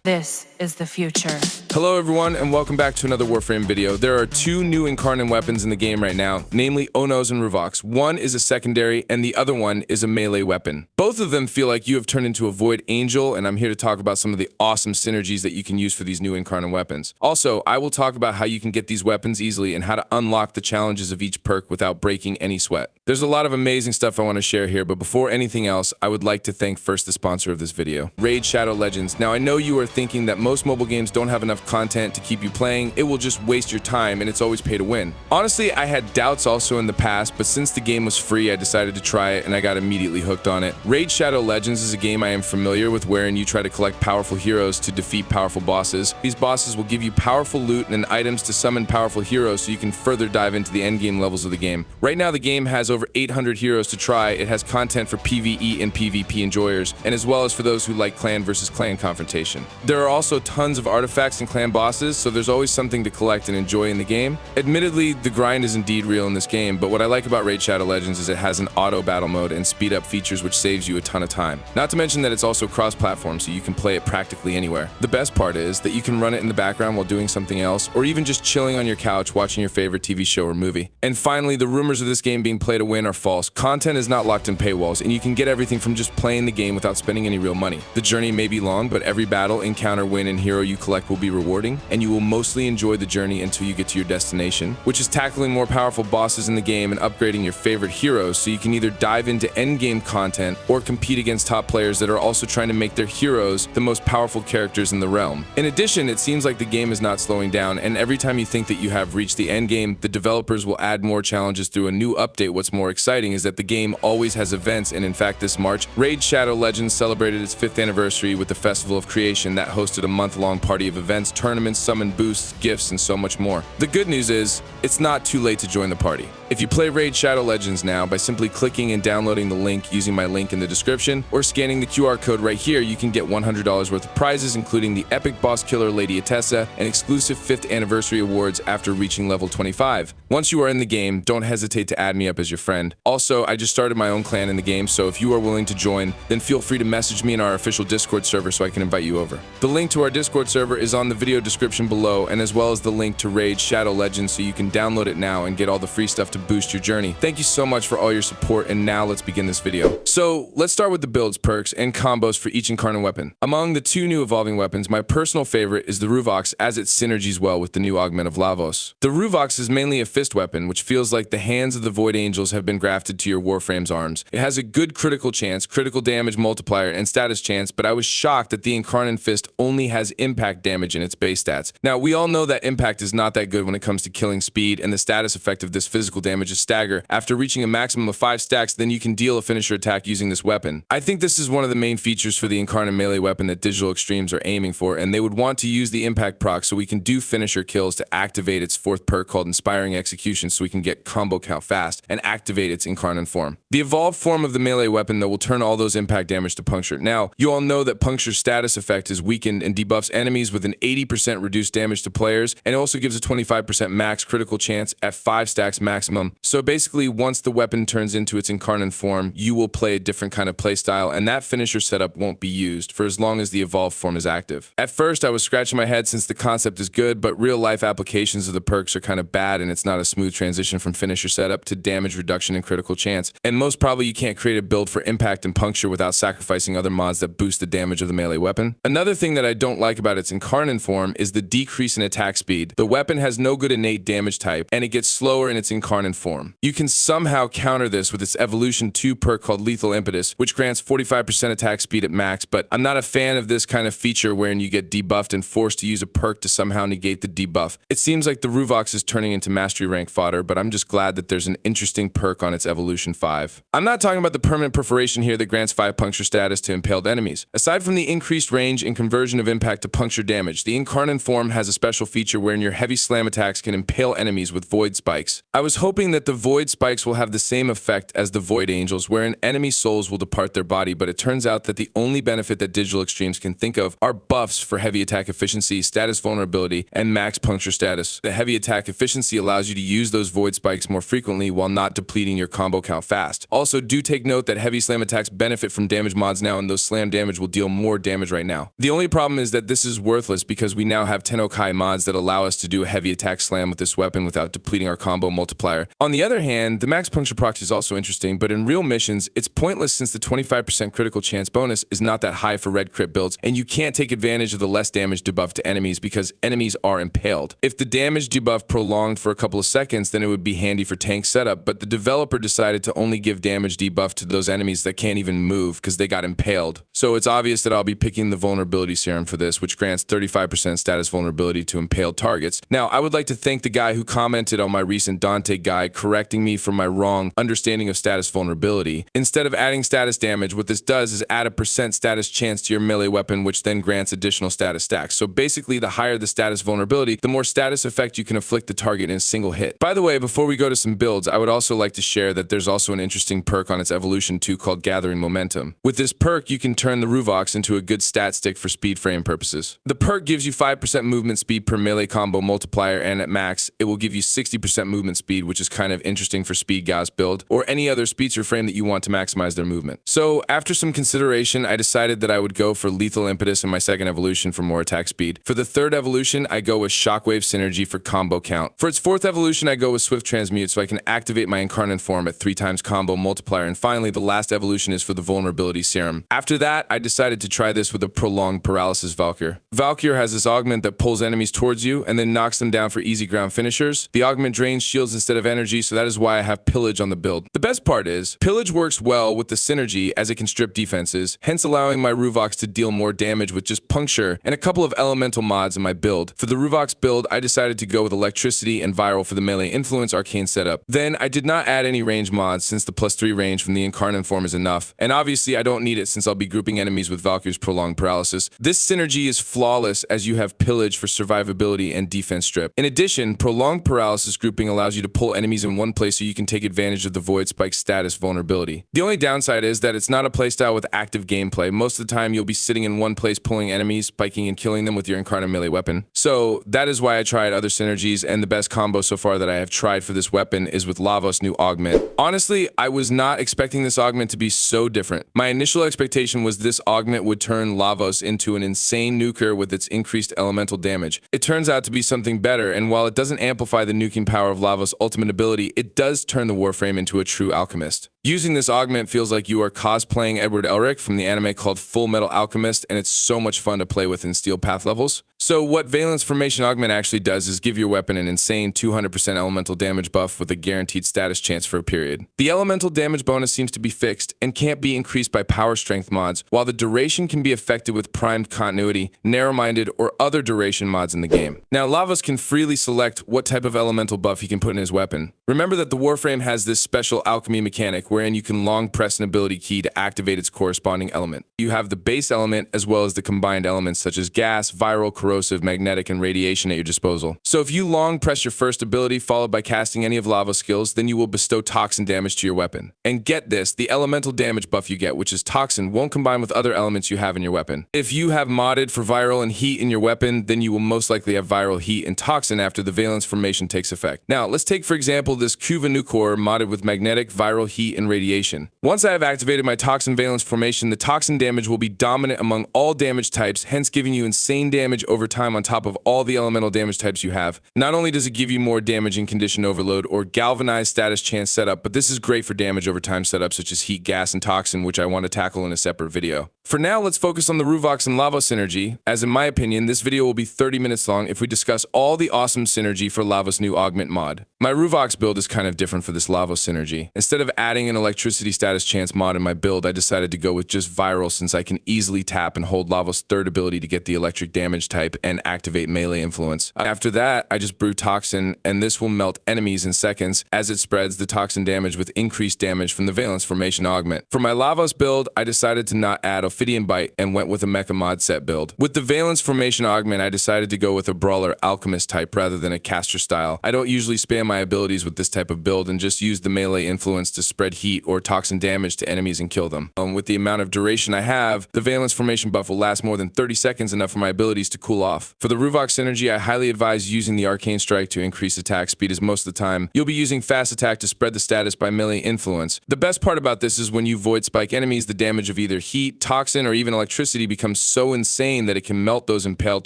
This is the future. Hello everyone and welcome back to another Warframe video. There are two new Incarnon weapons in the game right now, namely Onos and Ruvox. One is a secondary and the other one is a melee weapon. Both of them feel like you have turned into a Void Angel, and I'm here to talk about some of the awesome synergies that you can use for these new Incarnon weapons. Also, I will talk about how you can get these weapons easily and how to unlock the challenges of each perk without breaking any sweat. There's a lot of amazing stuff I want to share here, but before anything else, I would like to thank first the sponsor of this video, Raid Shadow Legends. Now I know you are thinking that most mobile games don't have enough content to keep you playing, it will just waste your time and it's always pay to win. Honestly, I had doubts also in the past, but since the game was free, I decided to try it and I got immediately hooked on it. Raid Shadow Legends is a game I am familiar with, wherein you try to collect powerful heroes to defeat powerful bosses. These bosses will give you powerful loot and items to summon powerful heroes so you can further dive into the endgame levels of the game. Right now the game has over 800 heroes to try. It has content for PvE and PvP enjoyers, and as well as for those who like clan versus clan confrontation. There are also tons of artifacts and clan bosses, so there's always something to collect and enjoy in the game. Admittedly, the grind is indeed real in this game, but what I like about Raid Shadow Legends is it has an auto battle mode and speed up features which saves you a ton of time. Not to mention that it's also cross-platform, so you can play it practically anywhere. The best part is that you can run it in the background while doing something else, or even just chilling on your couch watching your favorite TV show or movie. And finally, the rumors of this game being play to win are false. Content is not locked in paywalls, and you can get everything from just playing the game without spending any real money. The journey may be long, but every battle, encounter, win, and hero you collect will be rewarding, and you will mostly enjoy the journey until you get to your destination, which is tackling more powerful bosses in the game and upgrading your favorite heroes so you can either dive into endgame content or compete against top players that are also trying to make their heroes the most powerful characters in the realm. In addition, it seems like the game is not slowing down, and every time you think that you have reached the endgame, the developers will add more challenges through a new update. What's more exciting is that the game always has events, and in fact this March, Raid Shadow Legends celebrated its 5th anniversary with the Festival of Creation that hosted a month-long party of events, tournaments, summon boosts, gifts, and so much more. The good news is, it's not too late to join the party. If you play Raid Shadow Legends now by simply clicking and downloading the link using my link in the description, or scanning the QR code right here, you can get $100 worth of prizes, including the epic boss killer Lady Atessa and exclusive 5th anniversary awards after reaching level 25. Once you are in the game, don't hesitate to add me up as your friend. Also, I just started my own clan in the game, so if you are willing to join, then feel free to message me in our official Discord server so I can invite you over. The link to our Discord server is on the video description below, and as well as the link to Raid Shadow Legends, so you can download it now and get all the free stuff to boost your journey. Thank you so much for all your support, and now let's begin this video. So let's start with the builds, perks, and combos for each Incarnon weapon. Among the two new evolving weapons, my personal favorite is the Ruvox, as it synergies well with the new augment of Lavos. The Ruvox is mainly a fist weapon, which feels like the hands of the Void Angels have been grafted to your Warframe's arms. It has a good critical chance, critical damage multiplier, and status chance, but I was shocked that the Incarnon fist only has impact damage in its base stats. Now, we all know that impact is not that good when it comes to killing speed, and the status effect of this physical damage is stagger. After reaching a maximum of 5 stacks, then you can deal a finisher attack using this weapon. I think this is one of the main features for the Incarnon melee weapon that Digital Extremes are aiming for, and they would want to use the impact proc so we can do finisher kills to activate its 4th perk called Inspiring Execution, so we can get combo count fast and activate its Incarnon form. The evolved form of the melee weapon, though, will turn all those impact damage to puncture. Now, you all know that puncture's status effect is weakened and debuffs enemies with an 80% reduced damage to players, and it also gives a 25% max critical chance at 5 stacks maximum. So basically, once the weapon turns into its Incarnon form, you will play a different kind of playstyle, and that finisher setup won't be used for as long as the evolved form is active. At first, I was scratching my head since the concept is good, but real-life applications of the perks are kind of bad, and it's not a smooth transition from finisher setup to damage reduction and critical chance. And most probably, you can't create a build for impact and puncture without sacrificing other mods that boost the damage of the melee weapon. Another thing that I don't like about its Incarnon form is the decrease in attack speed. The weapon has no good innate damage type, and it gets slower in its Incarnon form. You can somehow counter this with its Evolution 2 perk called Lethal Impetus, which grants 45% attack speed at max, but I'm not a fan of this kind of feature wherein you get debuffed and forced to use a perk to somehow negate the debuff. It seems like the Ruvox is turning into mastery rank fodder, but I'm just glad that there's an interesting perk on its Evolution 5. I'm not talking about the permanent perforation here that grants 5 puncture status to impaled enemies. Aside from the increased range and conversion of impact to puncture damage, the Incarnon form has a special feature wherein your heavy slam attacks can impale enemies with void spikes. I was hoping that the void spikes will have the same effect as the Void Angels, wherein enemy souls will depart their body, but it turns out that the only benefit that Digital Extremes can think of are buffs for heavy attack efficiency, status vulnerability, and max puncture status. The heavy attack efficiency allows you to use those void spikes more frequently while not depleting your combo count fast. Also, do take note that heavy slam attacks benefit from damage mods now, and those slam damage will deal more damage right now. The only problem is that this is worthless because we now have Tennokai mods that allow us to do a heavy attack slam with this weapon without depleting our combo multiplier. On the other hand, the max puncture proc is also interesting, but in real missions, it's pointless since the 25% critical chance bonus is not that high for red crit builds, and you can't take advantage of the less damage debuff to enemies because enemies are impaled. If the damage debuff prolonged for a couple of seconds, then it would be handy for tank setup, but the developer decided to only give damage debuff to those enemies that can't even move because they got impaled. So it's obvious that I'll be picking the vulnerability serum for this, which grants 35% status vulnerability to impaled targets. Now, I would like to thank the guy who commented on my recent Dante guide correcting me for my wrong understanding of status vulnerability. Instead of adding status damage, what this does is add a % status chance to your melee weapon, which then grants additional status stacks. So basically, the higher the status vulnerability, the more status effect you can inflict the target in a single hit. By the way, before we go to some builds, I would also like to share that there's also an interesting perk on its evolution too called Gathering Momentum. With this perk, you can turn the Ruvox into a good stat stick for speed frame purposes. The perk gives you 5% movement speed per melee combo multiplier, and at max, it will give you 60% movement speed, which is kind of interesting for speed gas build, or any other speedster frame that you want to maximize their movement. So after some consideration, I decided that I would go for Lethal Impetus in my second evolution for more attack speed. For the third evolution, I go with Shockwave Synergy for combo count. For its fourth evolution, I go with Swift Transmute so I can activate my Incarnon form at 3 times combo multiplier, and finally, the last evolution is for the Vulnerability Serum. After that, I decided to try this with a Prolonged Paralysis Valkyr. Valkyr has this augment that pulls enemies towards you and then knocks them down for easy ground finishers. The augment drains shields instead of energy, so that is why I have Pillage on the build. The best part is, Pillage works well with the Synergy as it can strip defenses, hence allowing my Ruvox to deal more damage with just Puncture and a couple of elemental mods in my build. For the Ruvox build, I decided to go with Electricity and Viral for the melee influence arcane setup. Then, I did not add any range mods since the +3 range from the Incarnon form is enough, and obviously I don't need it since I'll be grouping enemies with Valkyr's Prolonged Paralysis. This Synergy is flawless as you have Pillage for survivability and defense strip. In addition, Prolonged Paralysis grouping allows you to pull enemies in one place so you can take advantage of the Void Spike status vulnerability. The only downside is that it's not a playstyle with active gameplay. Most of the time you'll be sitting in one place pulling enemies, spiking and killing them with your Incarnon melee weapon. So that is why I tried other Synergies, and the best combo so far that I have tried for this weapon is with Lavos' new augment. Honestly, I was not expecting this augment to be so different. My initial expectation was this augment would turn Lavos into an insane nuker with its increased elemental damage. It turns out to be something better, and while it doesn't amplify the nuking power of Lavos' ultimate ability, it does turn the Warframe into a true alchemist. Using this augment feels like you are cosplaying Edward Elric from the anime called Full Metal Alchemist, and it's so much fun to play with in Steel Path levels. So what Valence Formation Augment actually does is give your weapon an insane 200% elemental damage buff with a guaranteed status chance for a period. The elemental damage bonus seems to be fixed and can't be increased by power strength mods, while the duration can be affected with primed continuity, narrow-minded, or other duration mods in the game. Now, Lavos can freely select what type of elemental buff he can put in his weapon. Remember that the Warframe has this special alchemy mechanic wherein you can long press an ability key to activate its corresponding element. You have the base element as well as the combined elements such as gas, viral, corrosive, magnetic, and radiation at your disposal. So if you long press your first ability followed by casting any of Lavos' skills, then you will bestow toxin damage to your weapon. And get this, the elemental damage buff you get, which is toxin, won't combine with other elements you have in your weapon. If you have modded for viral and heat in your weapon, then you will most likely have viral, heat, and toxin after the Valence Formation takes effect. Now, let's take for example this Kuva Nucor modded with magnetic, viral, heat, and radiation. Once I have activated my Toxin Valence Formation, the toxin damage will be dominant among all damage types, hence giving you insane damage over time on top of all the elemental damage types you have. Not only does it give you more damage in Condition Overload or Galvanized Status Chance setup, but this is great for damage over time setups such as heat, gas, and toxin, which I want to tackle in a separate video. For now, let's focus on the Ruvox and Lavos synergy, as in my opinion, this video will be 30 minutes long if we discuss all the awesome synergy for Lavos' new augment mod. My Ruvox build is kind of different for this Lavos synergy. Instead of adding an electricity status chance mod in my build, I decided to go with just viral since I can easily tap and hold Lavos' third ability to get the electric damage type and activate melee influence. After that, I just brew toxin, and this will melt enemies in seconds as it spreads the toxin damage with increased damage from the Valence Formation augment. For my Lavos build, I decided to not add a Ophidian Bite and went with a Mecha Mod set build. With the Valence Formation Augment, I decided to go with a Brawler Alchemist type rather than a caster style. I don't usually spam my abilities with this type of build and just use the melee influence to spread heat or toxin damage to enemies and kill them. With the amount of duration I have, the Valence Formation buff will last more than 30 seconds, enough for my abilities to cool off. For the Ruvox synergy, I highly advise using the Arcane Strike to increase attack speed, as most of the time you'll be using fast attack to spread the status by melee influence. The best part about this is when you void spike enemies, the damage of either heat, toxin, or even electricity becomes so insane that it can melt those impaled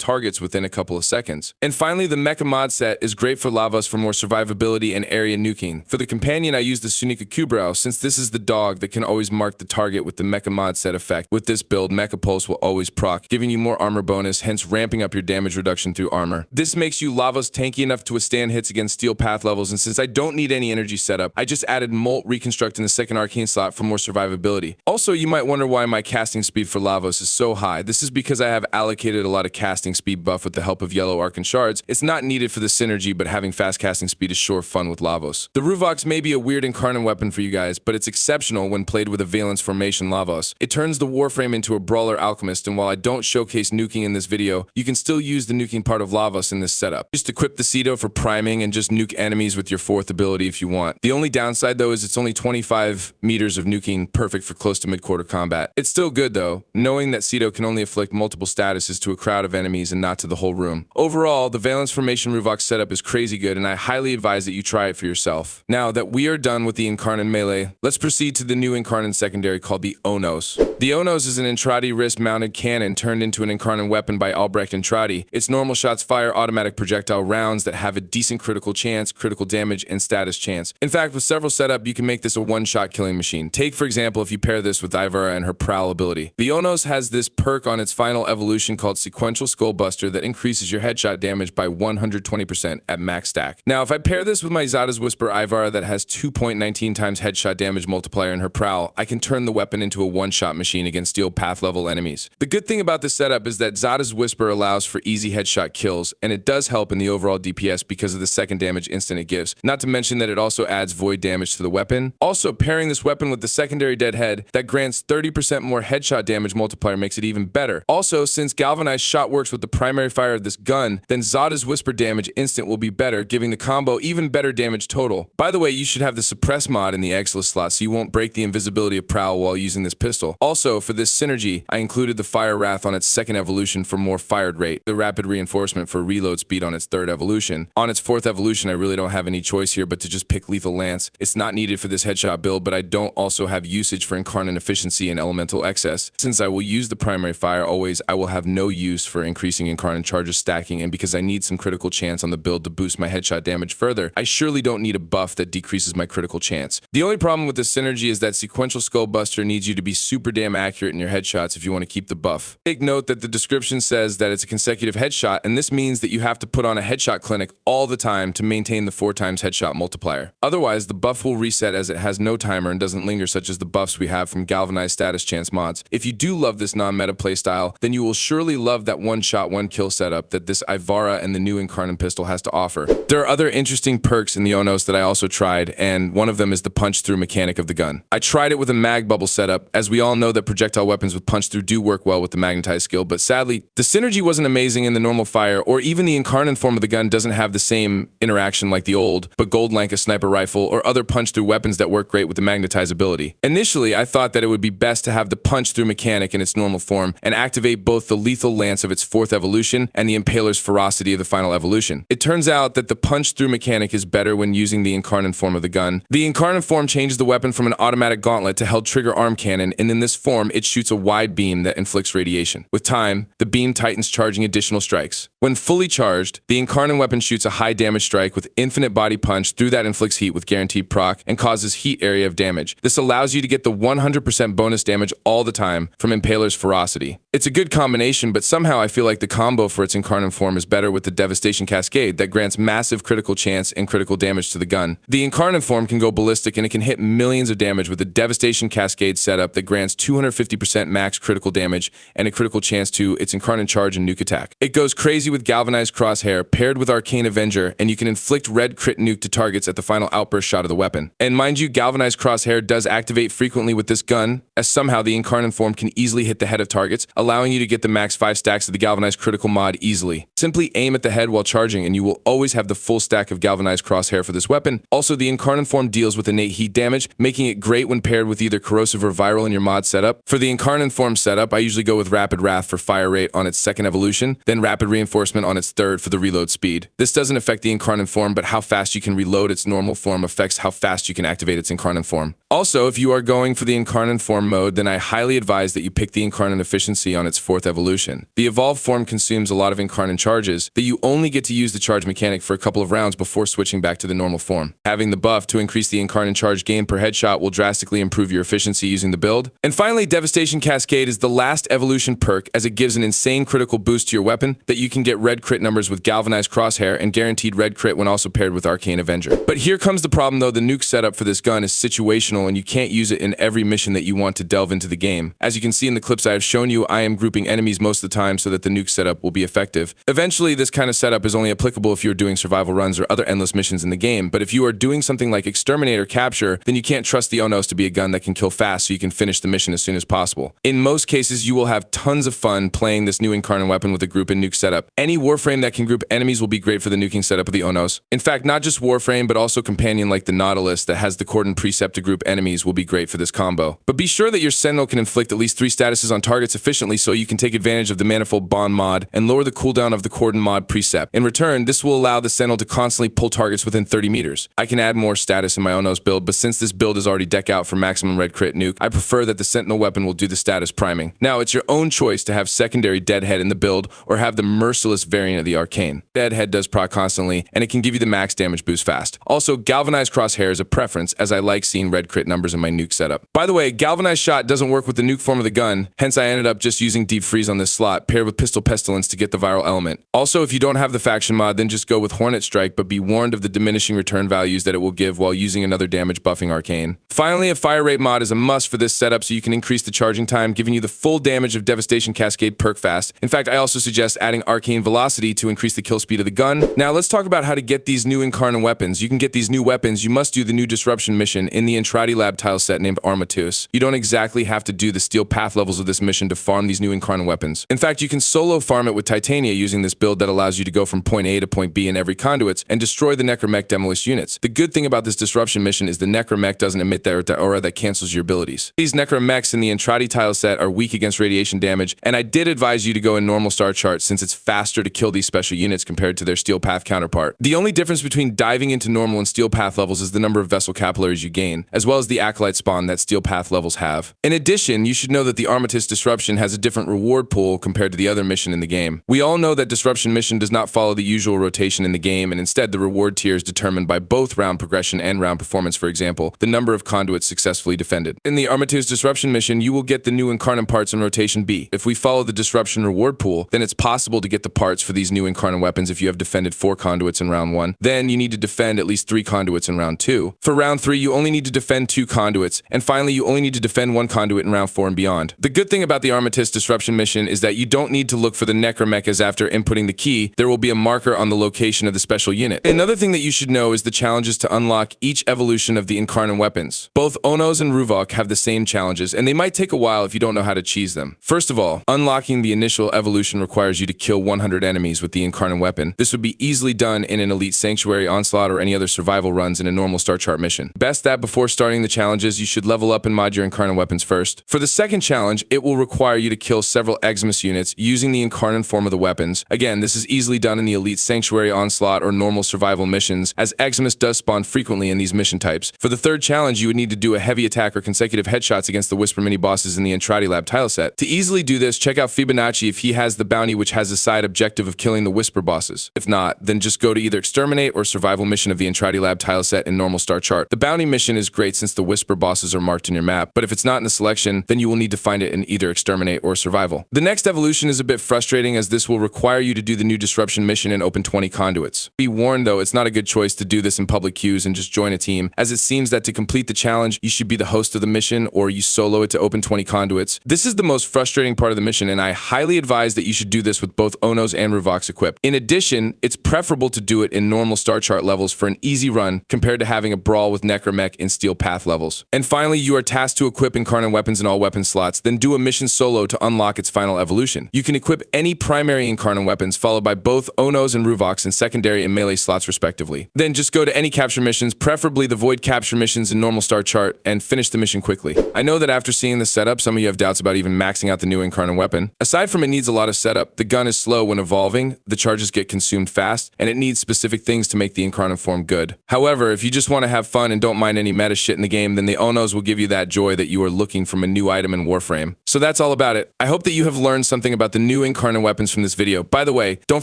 targets within a couple of seconds. And finally, the Mecha Mod set is great for Lavos for more survivability and area nuking. For the companion, I use the Sunika Kubrao, since this is the dog that can always mark the target with the Mecha Mod set effect. With this build, Mecha Pulse will always proc, giving you more armor bonus, hence ramping up your damage reduction through armor. This makes you Lavos tanky enough to withstand hits against steel path levels, and since I don't need any energy setup, I just added Molt Reconstruct in the second arcane slot for more survivability. Also, you might wonder why my casting speed for Lavos is so high. This is because I have allocated a lot of casting speed buff with the help of yellow Arcane Shards. It's not needed for the synergy, but having fast casting speed is sure fun with Lavos. The Ruvox may be a weird Incarnon weapon for you guys, but it's exceptional when played with a Valence Formation Lavos. It turns the Warframe into a Brawler Alchemist, and while I don't showcase nuking in this video, you can still use the nuking part of Lavos in this setup. Just equip the Cedo for priming and just nuke enemies with your fourth ability if you want. The only downside though is it's only 25 meters of nuking, perfect for close to mid-quarter combat. It's still good though, knowing that Cedo can only afflict multiple statuses to a crowd of enemies and not to the whole room. Overall, the Valence Formation Ruvox setup is crazy good, and I highly advise that you try it for yourself. Now that we are done with the Incarnon melee, let's proceed to the new Incarnon secondary called the Onos. The Onos is an Entradi wrist-mounted cannon turned into an Incarnon weapon by Albrecht Entradi. Its normal shots fire automatic projectile rounds that have a decent critical chance, critical damage, and status chance. In fact, with several setup, you can make this a one-shot killing machine. Take, for example, if you pair this with Ivara and her Prowl ability. The Onos has this perk on its final evolution called Sequential Skullbuster that increases your headshot damage by 120% at max stack. Now, if I pair this with my Zada's Whisper Ivara that has 2.19 times headshot damage multiplier in her Prowl, I can turn the weapon into a one-shot machine against steel path level enemies. The good thing about this setup is that Zada's Whisper allows for easy headshot kills, and it does help in the overall DPS because of the second damage instant it gives. Not to mention that it also adds void damage to the weapon. Also, pairing this weapon with the secondary deadhead that grants 30% more headshot damage multiplier makes it even better. Also, since galvanized shot works with the primary fire of this gun, then Zada's Whisper damage instant will be better, giving the combo even better damage total. By the way, you should have the suppress mod in the Exilus slot so you won't break the invisibility of Prowl while using this pistol. Also, for this synergy, I included the Fire Wrath on its second evolution for more fired rate, the rapid reinforcement for reload speed on its third evolution. On its fourth evolution, I really don't have any choice here but to just pick Lethal Lance. It's not needed for this headshot build, but I don't also have usage for Incarnon efficiency and elemental excess. Since I will use the primary fire always, I will have no use for increasing Incarnon charges stacking, and because I need some critical chance on the build to boost my headshot damage further, I surely don't need a buff that decreases my critical chance. The only problem with this synergy is that Sequential Skullbuster needs you to be super damn accurate in your headshots if you want to keep the buff. Take note that the description says that it's a consecutive headshot, and this means that you have to put on a headshot clinic all the time to maintain the 4 times headshot multiplier. Otherwise, the buff will reset as it has no timer and doesn't linger, such as the buffs we have from galvanized status chance mods. If you do love this non-meta playstyle, then you will surely love that one-shot, one-kill setup that this Ivara and the new Incarnon pistol has to offer. There are other interesting perks in the Onos that I also tried, and one of them is the punch-through mechanic of the gun. I tried it with a mag bubble setup, as we all know that projectile weapons with punch-through do work well with the magnetized skill, but sadly, the synergy wasn't amazing in the normal fire, or even the Incarnon form of the gun doesn't have the same interaction like the old, but Gold Lanka sniper rifle or other punch-through weapons that work great with the magnetized ability. Initially, I thought that it would be best to have the punch-through mechanic in its normal form and activate both the lethal lance of its fourth evolution and the impaler's ferocity of the final evolution. It turns out that the punch-through mechanic is better when using the Incarnon form of the gun. The Incarnon form changes the weapon from an automatic gauntlet to held trigger arm cannon, and in this form, it shoots a wide beam that inflicts radiation. With time, the beam tightens, charging additional strikes. When fully charged, the Incarnon weapon shoots a high damage strike with infinite body punch through that inflicts heat with guaranteed proc and causes heat area of damage. This allows you to get the 100% bonus damage all the time from Impaler's ferocity. It's a good combination, but somehow I feel like the combo for its Incarnon form is better with the Devastation Cascade that grants massive critical chance and critical damage to the gun. The Incarnon form can go ballistic and it can hit millions of damage with the Devastation Cascade setup that grants 250% max critical damage and a critical chance to its Incarnon charge and nuke attack. It goes crazy with Galvanized Crosshair paired with Arcane Avenger, and you can inflict red crit nuke to targets at the final outburst shot of the weapon. And mind you, Galvanized Crosshair does activate frequently with this gun, as somehow the Incarnon form can easily hit the head of targets, allowing you to get the max 5 stacks of the Galvanized Critical mod easily. Simply aim at the head while charging and you will always have the full stack of Galvanized Crosshair for this weapon. Also, the Incarnon form deals with innate heat damage, making it great when paired with either Corrosive or Viral in your mod setup. For the Incarnon form setup, I usually go with Rapid Wrath for fire rate on its second evolution, then Rapid Reinforcement on its third for the reload speed. This doesn't affect the Incarnon form, but how fast you can reload its normal form affects how fast you can activate its Incarnon form. Also, if you are going for the Incarnon form mode, then I highly advise that you pick the Incarnon efficiency on its 4th evolution. The evolved form consumes a lot of Incarnon charges that you only get to use the charge mechanic for a couple of rounds before switching back to the normal form. Having the buff to increase the Incarnon charge gain per headshot will drastically improve your efficiency using the build. And finally, Devastation Cascade is the last evolution perk, as it gives an insane critical boost to your weapon that you can get red crit numbers with Galvanized Crosshair and guaranteed red crit when also paired with Arcane Avenger. But here comes the problem though, the nuke setup for this gun is situational and you can't use it in every mission that you want to delve into the game. As you can see in the clips I have shown you, I am grouping enemies most of the time so that the nuke setup will be effective. Eventually, this kind of setup is only applicable if you're doing survival runs or other endless missions in the game, but if you are doing something like Exterminate or Capture, then you can't trust the Onos to be a gun that can kill fast so you can finish the mission as soon as possible. In most cases, you will have tons of fun playing this new Incarnon weapon with a group and nuke setup. Any Warframe that can group enemies will be great for the nuking setup of the Onos. In fact, not just Warframe, but also Companion like the Nautilus that has the Cordon Precept to group enemies will be great for this combo. But be sure that your Sentinel can inflict at least 3 statuses on targets efficiently so you can take advantage of the Manifold Bond mod and lower the cooldown of the Cordon mod precept. In return, this will allow the Sentinel to constantly pull targets within 30 meters. I can add more status in my Onos build, but since this build is already deck out for maximum red crit nuke, I prefer that the Sentinel weapon will do the status priming. Now, it's your own choice to have secondary Deadhead in the build or have the merciless variant of the Arcane. Deadhead does proc constantly, and it can give you the max damage boost fast. Also, Galvanized Crosshair is a preference, as I like seeing red crit numbers in my nuke setup. By the way, Galvanized Shot doesn't work with the nuke form of the gun, hence I ended up just using Deep Freeze on this slot, paired with Pistol Pestilence to get the viral element. Also, if you don't have the faction mod, then just go with Hornet Strike, but be warned of the diminishing return values that it will give while using another damage buffing Arcane. Finally, a fire rate mod is a must for this setup so you can increase the charging time, giving you the full damage of Devastation Cascade perk fast. In fact, I also suggest adding Arcane Velocity to increase the kill speed of the gun. Now, let's talk about how to get these new Incarnon weapons. You can get these new weapons, you must do the new Disruption mission in the Entrati Lab tile set named Armatus. You don't exactly have to do the steel path levels of this mission to farm these new Incarnon weapons. In fact, you can solo farm it with Titania using this build that allows you to go from point A to point B in every conduits and destroy the Necromech Demolish units. The good thing about this Disruption mission is the Necromech doesn't emit that aura that cancels your abilities. These Necromechs in the Entrati tile set are weak against radiation damage, and I did advise you to go in normal star chart since it's faster to kill these special units compared to their steel path counterpart. The only difference between diving into normal and steel path levels is the number of vessel capillaries you gain, as well as the Acolyte spawn that steel path levels have. In addition, you should know that the Armatus Disruption has a different reward pool compared to the other mission in the game. We all know that Disruption mission does not follow the usual rotation in the game, and instead the reward tier is determined by both round progression and round performance, for example, the number of conduits successfully defended. In the Armatus Disruption mission, you will get the new Incarnon parts in rotation B. If we follow the Disruption reward pool, then it's possible to get the parts for these new Incarnon weapons if you have defended 4 conduits in round 1. Then you need to defend at least 3 conduits in round 2. For round 3, you only need to defend 2 conduits, and finally you only need to defend 1 conduit in round 4 and beyond. The good thing about the Armatus Disruption mission is that you don't need to look for the Necromech, as after inputting the key, there will be a marker on the location of the special unit. Another thing that you should know is the challenges to unlock each evolution of the Incarnon weapons. Both Onos and Ruvox have the same challenges, and they might take a while if you don't know how to cheese them. First of all, unlocking the initial evolution requires you to kill 100 enemies with the Incarnon weapon. This would be easily done in an Elite Sanctuary, Onslaught, or any other survival runs in a normal star chart mission. Best that before starting the challenges, you should level up and mod your Incarnon weapons first. For the second challenge, it will require you to kill several Eximus units using the Incarnon form of the weapons. Again, this is easily done in the Elite Sanctuary, Onslaught, or normal survival missions, as Eximus does spawn frequently in these mission types. For the third challenge, you would need to do a heavy attack or consecutive headshots against the Whisper mini-bosses in the Entrati Lab tile set. To easily do this, check out Fibonacci if he has the bounty which has the side objective of killing the Whisper bosses. If not, then just go to either Exterminate or Survival mission of the Entrati Lab tile set in normal star chart. The bounty mission is great since the Whisper bosses are marked in your map, but if it's not in the selection, then you will need to find it in either Exterminate or Survival. The next evolution is a bit frustrating as this will require require you to do the new disruption mission and open 20 conduits. Be warned though, it's not a good choice to do this in public queues and just join a team, as it seems that to complete the challenge, you should be the host of the mission or you solo it to open 20 conduits. This is the most frustrating part of the mission, and I highly advise that you should do this with both Onos and Ruvox equipped. In addition, it's preferable to do it in normal star chart levels for an easy run compared to having a brawl with Necromech in steel path levels. And finally, you are tasked to equip Incarnon weapons in all weapon slots, then do a mission solo to unlock its final evolution. You can equip any primary Incarnon weapons followed by both Onos and Ruvox in secondary and melee slots respectively. Then just go to any capture missions, preferably the void capture missions in normal star chart, and finish the mission quickly. I know that after seeing the setup, some of you have doubts about even maxing out the new Incarnon weapon. Aside from it needs a lot of setup, the gun is slow when evolving, the charges get consumed fast, and it needs specific things to make the Incarnon form good. However, if you just want to have fun and don't mind any meta shit in the game, then the Onos will give you that joy that you are looking from a new item in Warframe. So that's all about it. I hope that you have learned something about the new Incarnon weapons from this video. By the way, don't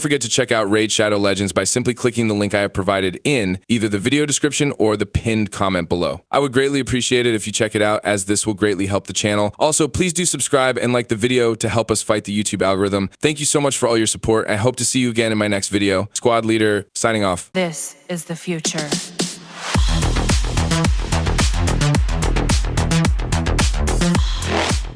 forget to check out Raid Shadow Legends by simply clicking the link I have provided in either the video description or the pinned comment below. I would greatly appreciate it if you check it out, as this will greatly help the channel. Also, please do subscribe and like the video to help us fight the YouTube algorithm. Thank you so much for all your support. I hope to see you again in my next video. Squad Leader, signing off. This is the future.